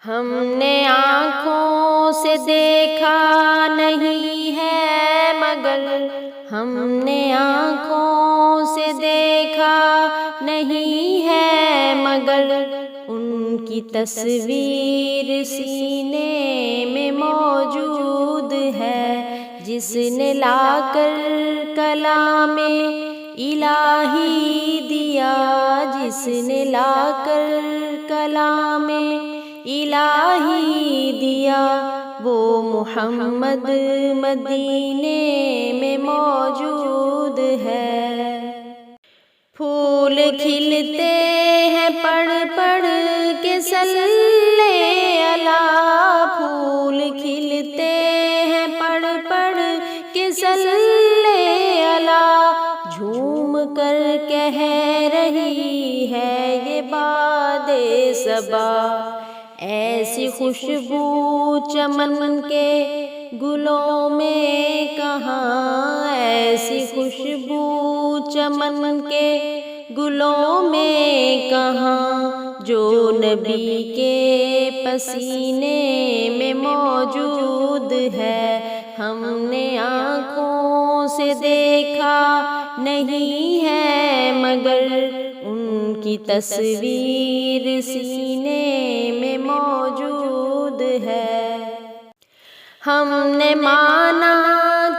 ہم نے آنکھوں سے دیکھا نہیں ہے مگر ہم نے آنکھوں سے دیکھا نہیں ہے مگر ان کی تصویر سینے میں موجود ہے، جس نے لا کر کلام الہی دیا، جس نے لا کر کلام الہی دیا، وہ محمد مدینے میں موجود ہے۔ پھول کھلتے ہیں پڑھ پڑھ کے صلی اللہ، پھول کھلتے ہیں پڑھ پڑھ کے صلی اللہ، جھوم کر کہہ رہی ہے یہ باد صبا، ایسی خوشبو چمن کے گلوں میں کہاں، ایسی خوشبو چمن کے گلوں میں کہاں، جو نبی کے پسینے میں موجود ہے۔ ہم نے آنکھوں سے دیکھا نہیں ہے مگر ان کی تصویر سینے میں موجود ہے۔ ہم نے مانا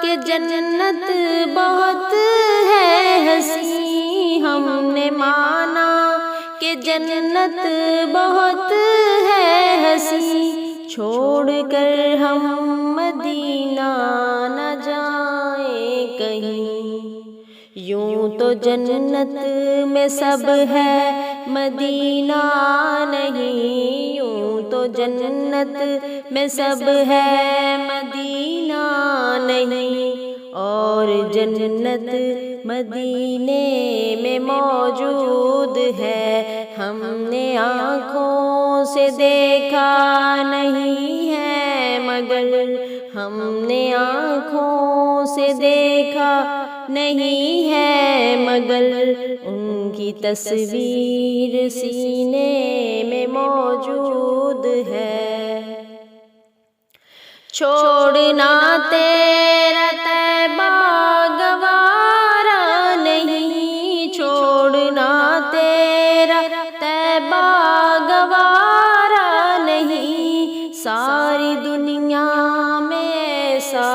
کہ جنت بہت ہے حسین، ہم نے مانا کہ جنت بہت ہے حسین، چھوڑ کر ہم مدینہ نہ جائیں کہیں، یوں تو جنت میں سب ہے مدینہ نہیں، یوں تو جنت میں سب ہے مدینہ نہیں، اور جنت مدینے میں موجود ہے۔ ہم نے آنکھوں سے دیکھا نہیں ہے مگر ہم نے آنکھوں سے دیکھا نہیں ہے مگر ان کی تصویر سینے میں موجود ہے۔ چھوڑنا تیرا طیبہ گوارا نہیں، چھوڑنا تیرا طیبہ گوارا نہیں، ساری دنیا میں ایسا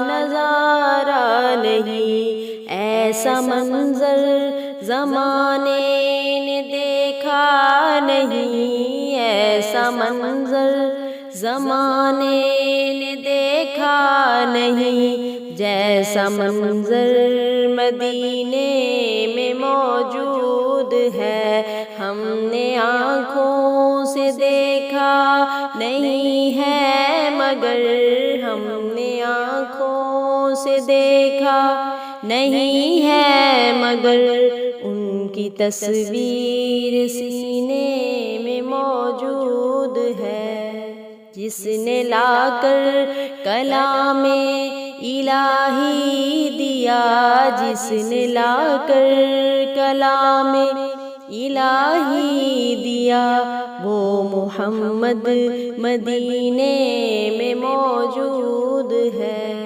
نظارہ نہیں، ایسا منظر زمانے نے دیکھا نہیں، ایسا منظر زمانے نے دیکھا نہیں، جیسا منظر مدینے میں موجود ہے۔ ہم نے آنکھوں سے دیکھا نہیں ہے مگر ہم نے آنکھوں سے دیکھا نہیں ہے مگر ان کی تصویر سینے میں موجود ہے، جس نے لا کر کلام الہی دیا، جس نے لا کر کلام الہی دیا، وہ محمد مدینے میں موجود ہے۔